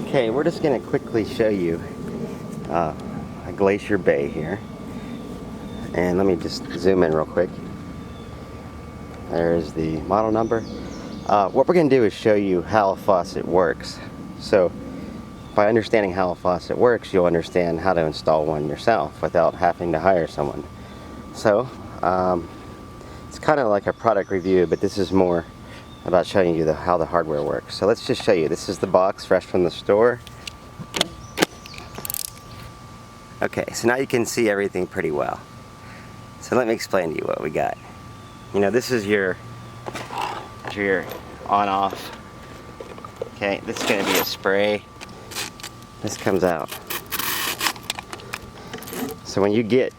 Okay, we're just going to quickly show you a Glacier Bay here. And let me just zoom in real quick. There's the model number. What we're going to do is show you how a faucet works. So by understanding how a faucet works, you'll understand how to install one yourself without having to hire someone. So it's kind of like a product review, but this is more about showing you how the hardware works. So let's just show you. This is the box fresh from the store. Okay, so now you can see everything pretty well. So let me explain to you what we got. You know, this is your on-off. Okay, this is going to be a spray. This comes out. So when you get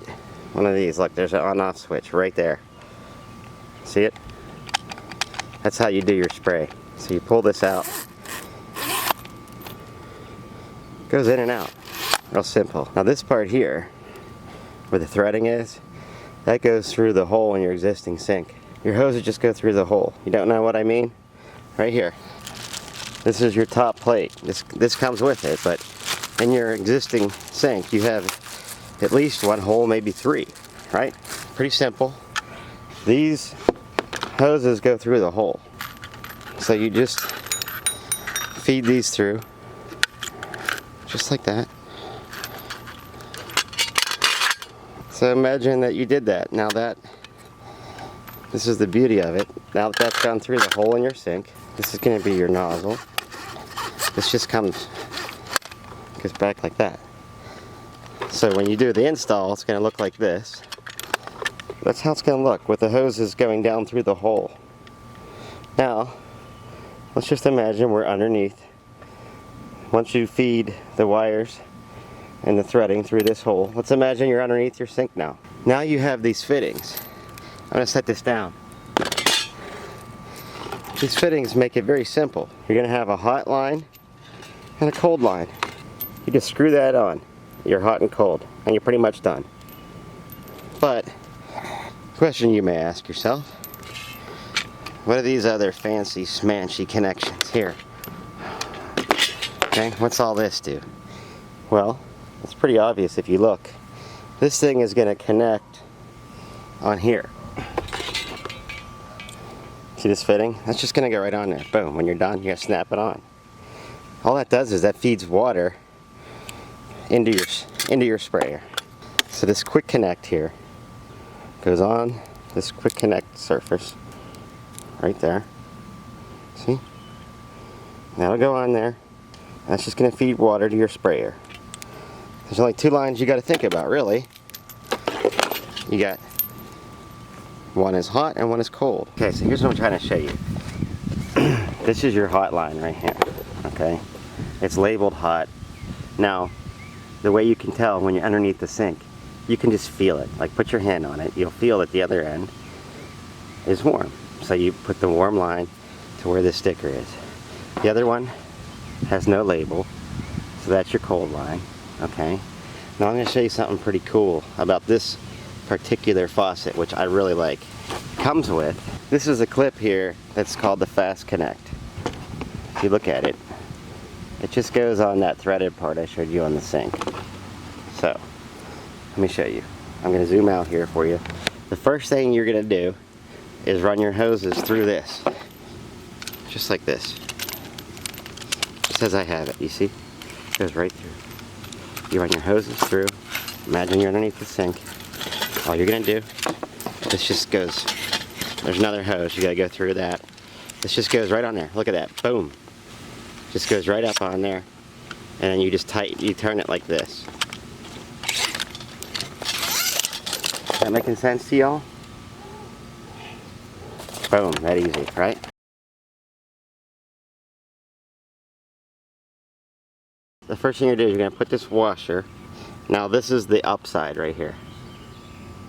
one of these, look, there's an on-off switch right there. See it? That's how you do your spray. So you pull this out. It goes in and out. Real simple. Now this part here, where the threading is, that goes through the hole in your existing sink. Your hoses just go through the hole. You don't know what I mean? Right here. This is your top plate. This comes with it, but in your existing sink you have at least one hole, maybe three, right? Pretty simple. These hoses go through the hole. So you just feed these through, just like that. So imagine that you did that. Now this is the beauty of it. Now that that's gone through the hole in your sink, this is going to be your nozzle. This just goes back like that. So when you do the install, it's going to look like this. That's how it's going to look, with the hoses going down through the hole. Now, let's just imagine we're underneath. Once you feed the wires and the threading through this hole, let's imagine you're underneath your sink now. Now you have these fittings. I'm going to set this down. These fittings make it very simple. You're going to have a hot line and a cold line. You just screw that on. You're hot and cold, and you're pretty much done. But question you may ask yourself, what are these other fancy smanchy connections here? Okay, what's all this do? Well, it's pretty obvious if you look. This thing is going to connect on here. See this fitting? That's just going to go right on there. Boom. When you're done, you're going to snap it on. All that does is that feeds water into your sprayer. So this quick connect here goes on this quick connect surface right there. See? That'll go on there. That's just going to feed water to your sprayer. There's only two lines you got to think about, really. You got one is hot and one is cold. Okay, so here's what I'm trying to show you. This is your hot line right here. Okay, it's labeled hot. Now, the way you can tell when you're underneath the sink, you can just feel it. Like, put your hand on it, you'll feel that the other end is warm. So you put the warm line to where the sticker is. The other one has no label, so that's your cold line. Okay, now I'm going to show you something pretty cool about this particular faucet, which I really like. Comes with, this is a clip here that's called the Fast Connect. If you look at it, it just goes on that threaded part I showed you on the sink. So let me show you. I'm going to zoom out here for you. The first thing you're going to do is run your hoses through this, just like this, just as I have it. You see, it goes right through. You run your hoses through. Imagine you're underneath the sink. All you're going to do, this just goes, there's another hose, you got to go through that. This just goes right on there. Look at that. Boom. Just goes right up on there. And then you just you turn it like this. Is that making sense to y'all? Boom. That easy, right? The first thing you do is you're going to put this washer. Now this is the upside right here.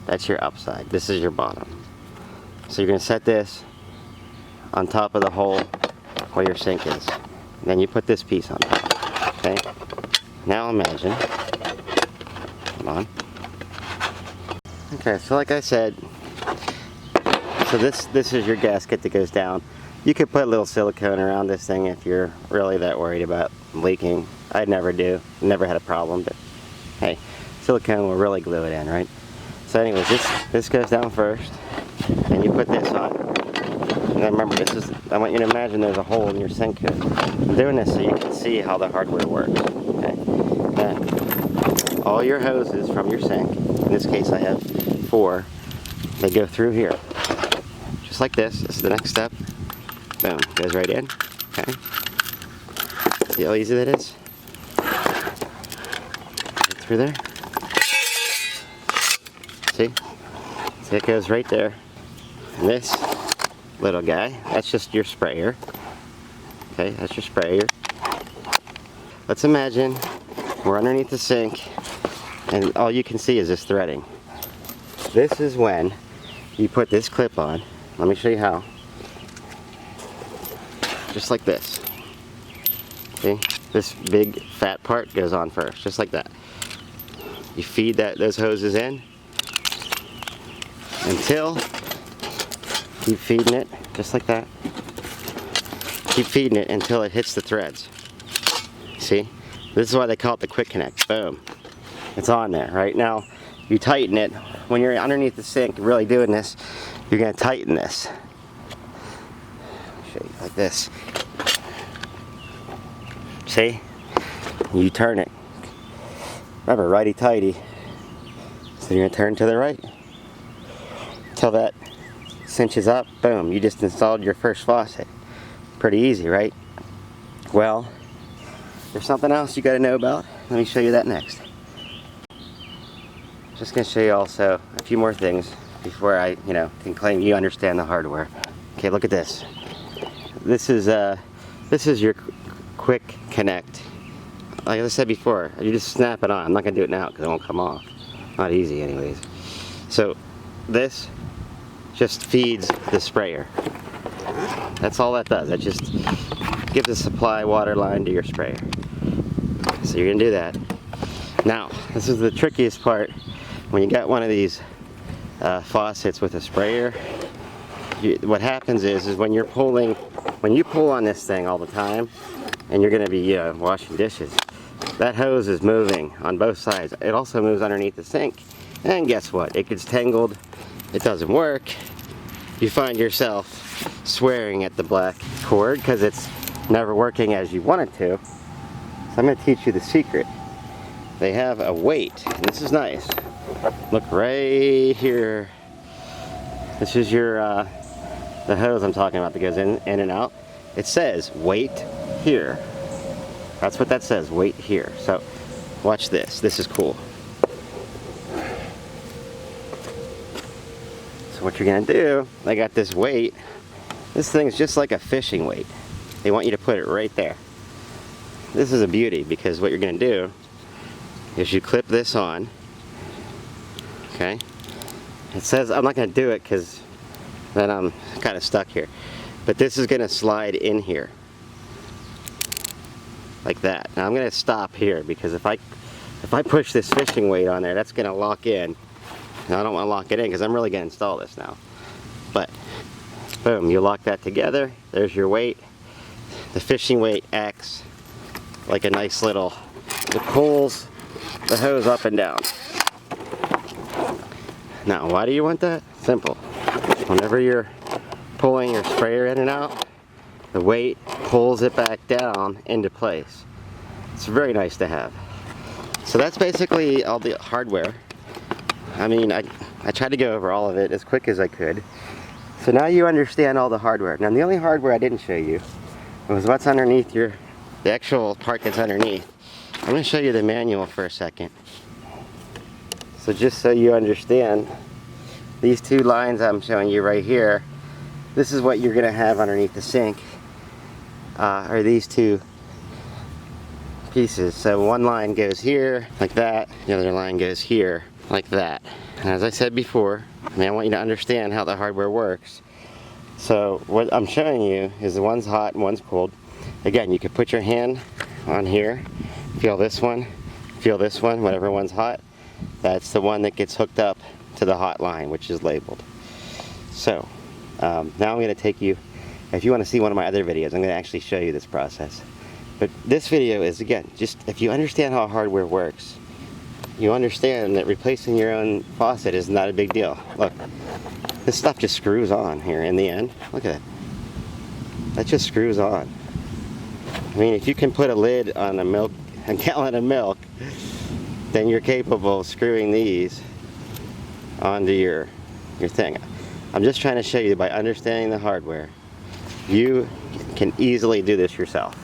That's your upside. This is your bottom. So you're going to set this on top of the hole where your sink is. And then you put this piece on top. Okay? Now imagine. Hold on. Okay, so like I said, so this is your gasket that goes down. You could put a little silicone around this thing if you're really that worried about leaking. I never do. Never had a problem, but hey, silicone will really glue it in, right? So anyways, this goes down first, and you put this on. And then remember, I want you to imagine there's a hole in your sink here. I'm doing this so you can see how the hardware works, okay? Then, all your hoses from your sink, in this case I have 4, they go through here. Just like this. This is the next step. Boom, goes right in, okay? See how easy that is? Right through there. See? So it goes right there. And this little guy, that's just your sprayer. Okay, that's your sprayer. Let's imagine we're underneath the sink and all you can see is this threading. This is when you put this clip on. Let me show you how. Just like this. See? This big fat part goes on first, just like that. You feed those hoses in until keep feeding it, just like that. Keep feeding it until it hits the threads. See? This is why they call it the quick connect. Boom. It's on there. Right now, you tighten it. When you're underneath the sink really doing this, you're going to tighten this. I'll show you like this. See? You turn it. Remember, righty-tighty. So you're going to turn to the right. Until that cinches up, boom, you just installed your first faucet. Pretty easy, right? Well, there's something else you got to know about. Let me show you that next. Just going to show you also a few more things before I, can claim you understand the hardware. Okay, look at this. This is your quick connect. Like I said before, you just snap it on. I'm not going to do it now because it won't come off. Not easy anyways. So this just feeds the sprayer. That's all that does. That just gives a supply water line to your sprayer. So you're going to do that. Now, this is the trickiest part. When you got one of these faucets with a sprayer, what happens is when you pull on this thing all the time, and you're going to be washing dishes, that hose is moving on both sides. It also moves underneath the sink, and guess what? It gets tangled. It doesn't work. You find yourself swearing at the black cord because it's never working as you want it to. So I'm going to teach you the secret. They have a weight, and this is nice. Look right here. This is your the hose I'm talking about that goes in and out. It says weight here. That's what that says, weight here. So watch this. This is cool. So what you're gonna do, they got this weight. This thing's just like a fishing weight. They want you to put it right there. This is a beauty because what you're gonna do is you clip this on. Okay? It says, I'm not gonna do it because then I'm kind of stuck here. But this is gonna slide in here. Like that. Now I'm gonna stop here because if I push this fishing weight on there, that's gonna lock in. Now I don't want to lock it in because I'm really gonna install this now. But boom, you lock that together. There's your weight. The fishing weight acts like a nice little, it pulls the hose up and down. Now, why do you want that? Simple. Whenever you're pulling your sprayer in and out, the weight pulls it back down into place. It's very nice to have. So that's basically all the hardware. I mean, I tried to go over all of it as quick as I could. So now you understand all the hardware. Now the only hardware I didn't show you was what's underneath the actual part that's underneath. I'm going to show you the manual for a second. So just so you understand, these two lines I'm showing you right here, this is what you're going to have underneath the sink, are these two pieces. So one line goes here, like that, the other line goes here, like that. And as I said before, I want you to understand how the hardware works. So what I'm showing you is the one's hot and one's cold. Again, you could put your hand on here, feel this one, whatever one's hot. That's the one that gets hooked up to the hot line, which is labeled. So now I'm going to take you If you want to see one of my other videos, I'm going to actually show you this process. But this video is, again, just if you understand how hardware works, you understand that replacing your own faucet is not a big deal. Look, this stuff just screws on here in the end. Look at it. That just screws on. I mean, if you can put a lid on a gallon of milk, then you're capable of screwing these onto your thing. I'm just trying to show you, by understanding the hardware, you can easily do this yourself.